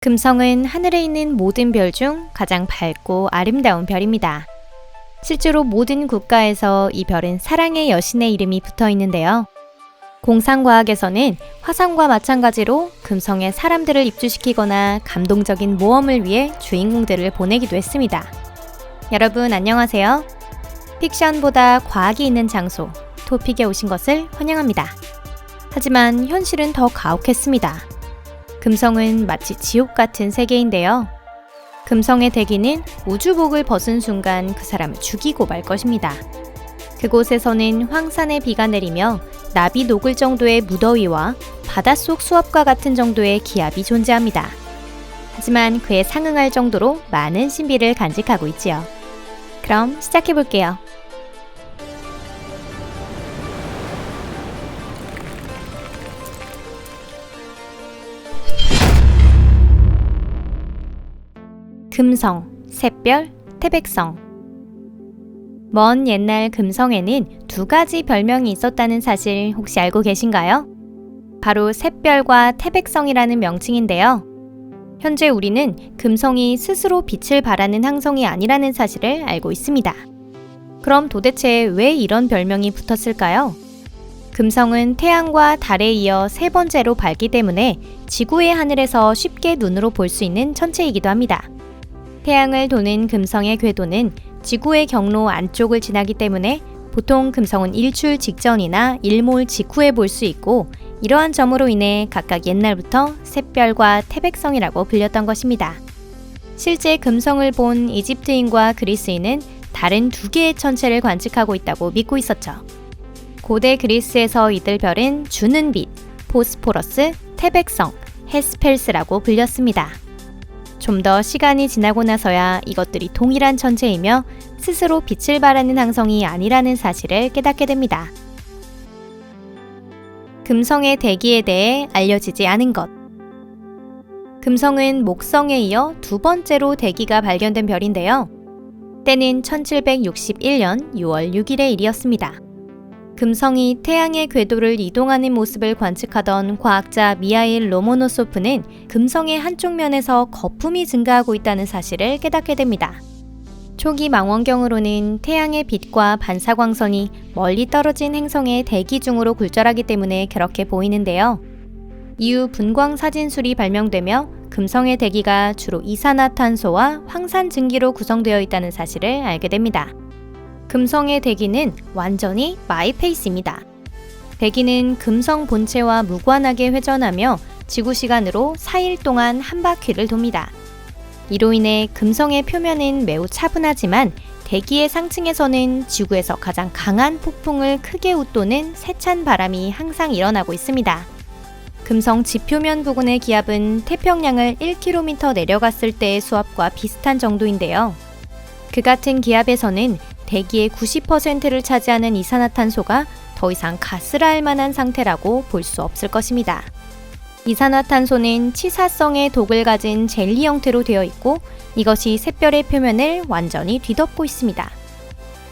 금성은 하늘에 있는 모든 별 중 가장 밝고 아름다운 별입니다. 실제로 모든 국가에서 이 별은 사랑의 여신의 이름이 붙어 있는데요. 공상과학에서는 화성과 마찬가지로 금성에 사람들을 입주시키거나 감동적인 모험을 위해 주인공들을 보내기도 했습니다. 여러분 안녕하세요. 픽션보다 과학이 있는 장소, 토픽에 오신 것을 환영합니다. 하지만 현실은 더 가혹했습니다. 금성은 마치 지옥 같은 세계인데요. 금성의 대기는 우주복을 벗은 순간 그 사람을 죽이고 말 것입니다. 그곳에서는 황산의 비가 내리며 나비 녹을 정도의 무더위와 바닷속 수압과 같은 정도의 기압이 존재합니다. 하지만 그에 상응할 정도로 많은 신비를 간직하고 있지요. 그럼 시작해볼게요. 금성, 샛별, 태백성. 먼 옛날 금성에는 두 가지 별명이 있었다는 사실 혹시 알고 계신가요? 바로 샛별과 태백성이라는 명칭인데요. 현재 우리는 금성이 스스로 빛을 발하는 항성이 아니라는 사실을 알고 있습니다. 그럼 도대체 왜 이런 별명이 붙었을까요? 금성은 태양과 달에 이어 세 번째로 밝기 때문에 지구의 하늘에서 쉽게 눈으로 볼 수 있는 천체이기도 합니다. 태양을 도는 금성의 궤도는 지구의 경로 안쪽을 지나기 때문에 보통 금성은 일출 직전이나 일몰 직후에 볼 수 있고, 이러한 점으로 인해 각각 옛날부터 샛별과 태백성이라고 불렸던 것입니다. 실제 금성을 본 이집트인과 그리스인은 다른 두 개의 천체를 관측하고 있다고 믿고 있었죠. 고대 그리스에서 이들 별은 주는 빛, 보스포러스, 태백성, 헤스펠스라고 불렸습니다. 좀 더 시간이 지나고 나서야 이것들이 동일한 천체이며 스스로 빛을 발하는 항성이 아니라는 사실을 깨닫게 됩니다. 금성의 대기에 대해 알려지지 않은 것. 금성은 목성에 이어 두 번째로 대기가 발견된 별인데요. 때는 1761년 6월 6일의 일이었습니다. 금성이 태양의 궤도를 이동하는 모습을 관측하던 과학자 미하일 로모노소프는 금성의 한쪽 면에서 거품이 증가하고 있다는 사실을 깨닫게 됩니다. 초기 망원경으로는 태양의 빛과 반사광선이 멀리 떨어진 행성의 대기 중으로 굴절하기 때문에 그렇게 보이는데요. 이후 분광사진술이 발명되며 금성의 대기가 주로 이산화탄소와 황산 증기로 구성되어 있다는 사실을 알게 됩니다. 금성의 대기는 완전히 마이페이스입니다. 대기는 금성 본체와 무관하게 회전하며 지구 시간으로 4일 동안 한 바퀴를 돕니다. 이로 인해 금성의 표면은 매우 차분하지만 대기의 상층에서는 지구에서 가장 강한 폭풍을 크게 웃도는 세찬 바람이 항상 일어나고 있습니다. 금성 지표면 부근의 기압은 태평양을 1km 내려갔을 때의 수압과 비슷한 정도인데요. 그 같은 기압에서는 대기의 90%를 차지하는 이산화탄소가 더 이상 가스라 할 만한 상태라고 볼 수 없을 것입니다. 이산화탄소는 치사성의 독을 가진 젤리 형태로 되어 있고, 이것이 샛별의 표면을 완전히 뒤덮고 있습니다.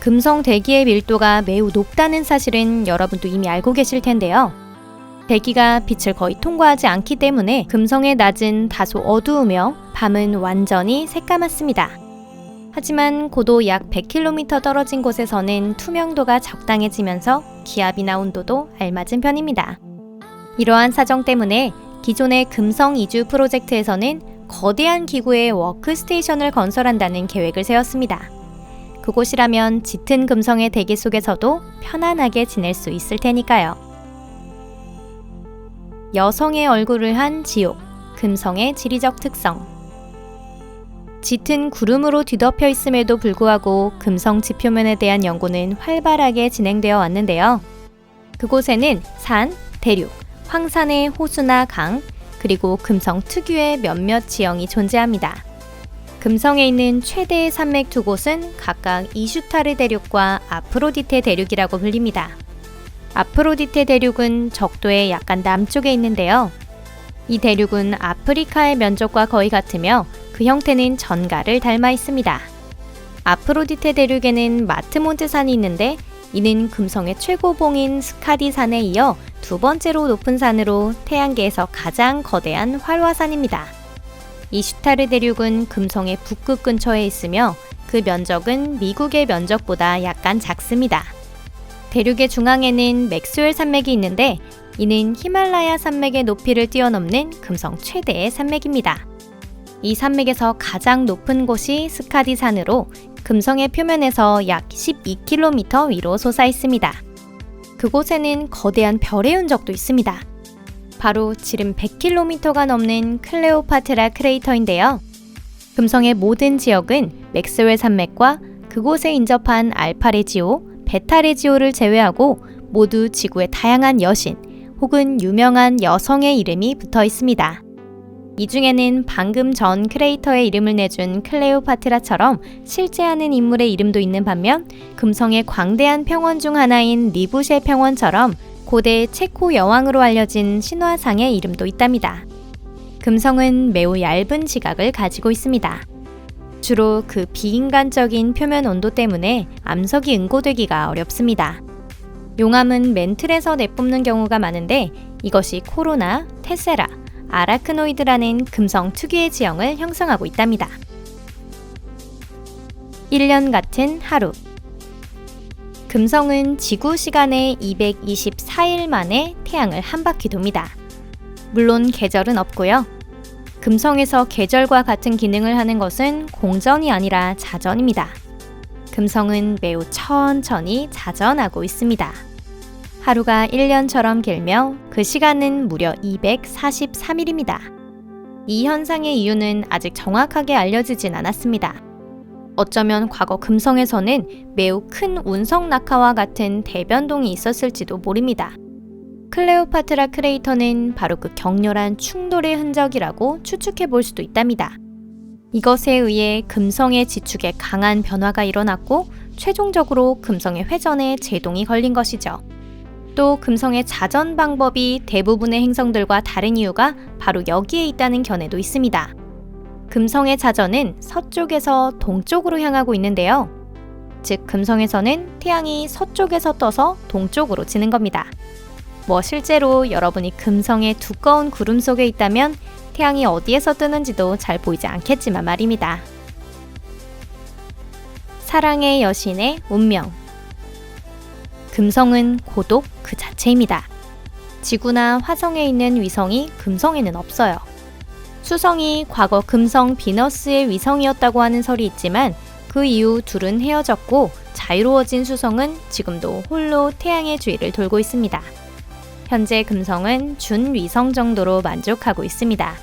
금성 대기의 밀도가 매우 높다는 사실은 여러분도 이미 알고 계실 텐데요. 대기가 빛을 거의 통과하지 않기 때문에 금성의 낮은 다소 어두우며 밤은 완전히 새까맣습니다. 하지만 고도 약 100km 떨어진 곳에서는 투명도가 적당해지면서 기압이나 온도도 알맞은 편입니다. 이러한 사정 때문에 기존의 금성 이주 프로젝트에서는 거대한 기구의 워크스테이션을 건설한다는 계획을 세웠습니다. 그곳이라면 짙은 금성의 대기 속에서도 편안하게 지낼 수 있을 테니까요. 여성의 얼굴을 한 지옥, 금성의 지리적 특성. 짙은 구름으로 뒤덮여 있음에도 불구하고 금성 지표면에 대한 연구는 활발하게 진행되어 왔는데요. 그곳에는 산, 대륙, 황산의 호수나 강, 그리고 금성 특유의 몇몇 지형이 존재합니다. 금성에 있는 최대의 산맥 두 곳은 각각 이슈타르 대륙과 아프로디테 대륙이라고 불립니다. 아프로디테 대륙은 적도의 약간 남쪽에 있는데요. 이 대륙은 아프리카의 면적과 거의 같으며 그 형태는 전갈을 닮아 있습니다. 아프로디테 대륙에는 마트몬트 산이 있는데 이는 금성의 최고봉인 스카디 산에 이어 두 번째로 높은 산으로 태양계에서 가장 거대한 활화산입니다. 이 슈타르 대륙은 금성의 북극 근처에 있으며 그 면적은 미국의 면적보다 약간 작습니다. 대륙의 중앙에는 맥스웰 산맥이 있는데 이는 히말라야 산맥의 높이를 뛰어넘는 금성 최대의 산맥입니다. 이 산맥에서 가장 높은 곳이 스카디 산으로 금성의 표면에서 약 12km 위로 솟아 있습니다. 그곳에는 거대한 별의 흔적도 있습니다. 바로 지름 100km가 넘는 클레오파트라 크레이터인데요. 금성의 모든 지역은 맥스웰 산맥과 그곳에 인접한 알파 레지오, 베타 레지오를 제외하고 모두 지구의 다양한 여신 혹은 유명한 여성의 이름이 붙어 있습니다. 이 중에는 방금 전 크레이터의 이름을 내준 클레오파트라처럼 실제하는 인물의 이름도 있는 반면 금성의 광대한 평원 중 하나인 리부쉐 평원처럼 고대 체코 여왕으로 알려진 신화상의 이름도 있답니다. 금성은 매우 얇은 지각을 가지고 있습니다. 주로 그 비인간적인 표면 온도 때문에 암석이 응고되기가 어렵습니다. 용암은 멘틀에서 내뿜는 경우가 많은데 이것이 코로나, 테세라, 아라크노이드라는 금성 특유의 지형을 형성하고 있답니다. 1년 같은 하루. 금성은 지구 시간의 224일 만에 태양을 한 바퀴 돕니다. 물론 계절은 없고요. 금성에서 계절과 같은 기능을 하는 것은 공전이 아니라 자전입니다. 금성은 매우 천천히 자전하고 있습니다. 하루가 1년처럼 길며 그 시간은 무려 243일입니다. 이 현상의 이유는 아직 정확하게 알려지진 않았습니다. 어쩌면 과거 금성에서는 매우 큰 운석 낙하와 같은 대변동이 있었을지도 모릅니다. 클레오파트라 크레이터는 바로 그 격렬한 충돌의 흔적이라고 추측해 볼 수도 있답니다. 이것에 의해 금성의 지축에 강한 변화가 일어났고 최종적으로 금성의 회전에 제동이 걸린 것이죠. 또 금성의 자전 방법이 대부분의 행성들과 다른 이유가 바로 여기에 있다는 견해도 있습니다. 금성의 자전은 서쪽에서 동쪽으로 향하고 있는데요. 즉 금성에서는 태양이 서쪽에서 떠서 동쪽으로 지는 겁니다. 실제로 여러분이 금성의 두꺼운 구름 속에 있다면 태양이 어디에서 뜨는지도 잘 보이지 않겠지만 말입니다. 사랑의 여신의 운명. 금성은 고독 그 자체입니다. 지구나 화성에 있는 위성이 금성에는 없어요. 수성이 과거 금성 비너스의 위성이었다고 하는 설이 있지만 그 이후 둘은 헤어졌고 자유로워진 수성은 지금도 홀로 태양의 주위를 돌고 있습니다. 현재 금성은 준위성 정도로 만족하고 있습니다.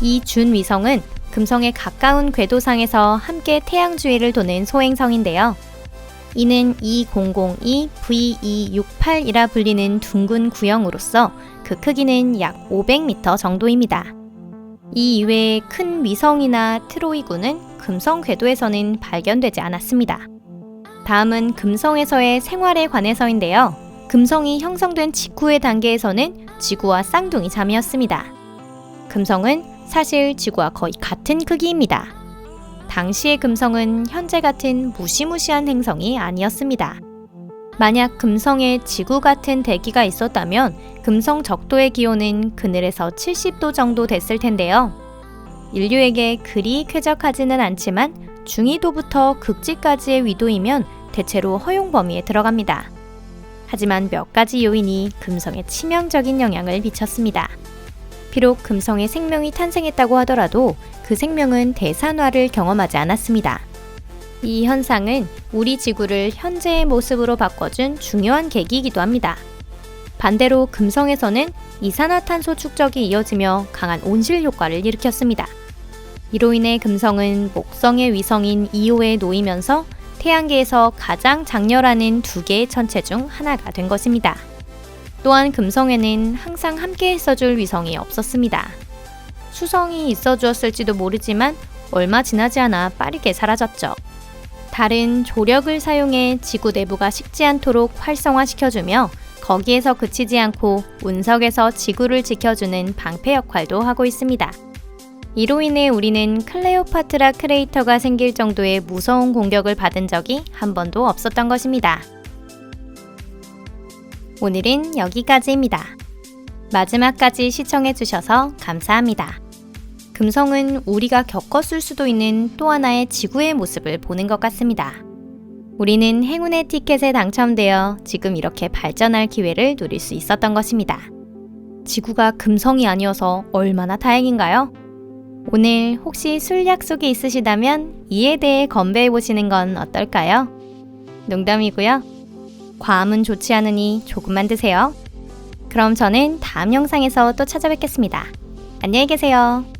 이 준위성은 금성에 가까운 궤도상에서 함께 태양 주위를 도는 소행성인데요. 이는 2002V268이라 불리는 둥근 구형으로서 그 크기는 약 500m 정도입니다. 이 이외의 큰 위성이나 트로이군은 금성 궤도에서는 발견되지 않았습니다. 다음은 금성에서의 생활에 관해서인데요. 금성이 형성된 직후의 단계에서는 지구와 쌍둥이 자매였습니다. 금성은 사실 지구와 거의 같은 크기입니다. 당시의 금성은 현재 같은 무시무시한 행성이 아니었습니다. 만약 금성에 지구 같은 대기가 있었다면 금성 적도의 기온은 그늘에서 70도 정도 됐을 텐데요. 인류에게 그리 쾌적하지는 않지만 중위도부터 극지까지의 위도이면 대체로 허용 범위에 들어갑니다. 하지만 몇 가지 요인이 금성에 치명적인 영향을 미쳤습니다. 비록 금성에 생명이 탄생했다고 하더라도 그 생명은 대산화를 경험하지 않았습니다. 이 현상은 우리 지구를 현재의 모습으로 바꿔준 중요한 계기이기도 합니다. 반대로 금성에서는 이산화탄소 축적이 이어지며 강한 온실 효과를 일으켰습니다. 이로 인해 금성은 목성의 위성인 이오에 놓이면서 태양계에서 가장 장렬하는 두 개의 천체 중 하나가 된 것입니다. 또한 금성에는 항상 함께 있어줄 위성이 없었습니다. 수성이 있어주었을지도 모르지만 얼마 지나지 않아 빠르게 사라졌죠. 달은 조력을 사용해 지구 내부가 식지 않도록 활성화시켜주며 거기에서 그치지 않고 운석에서 지구를 지켜주는 방패 역할도 하고 있습니다. 이로 인해 우리는 클레오파트라 크레이터가 생길 정도의 무서운 공격을 받은 적이 한 번도 없었던 것입니다. 오늘은 여기까지입니다. 마지막까지 시청해주셔서 감사합니다. 금성은 우리가 겪었을 수도 있는 또 하나의 지구의 모습을 보는 것 같습니다. 우리는 행운의 티켓에 당첨되어 지금 이렇게 발전할 기회를 누릴 수 있었던 것입니다. 지구가 금성이 아니어서 얼마나 다행인가요? 오늘 혹시 술 약속이 있으시다면 이에 대해 건배해 보시는 건 어떨까요? 농담이고요. 과음은 좋지 않으니 조금만 드세요. 그럼 저는 다음 영상에서 또 찾아뵙겠습니다. 안녕히 계세요.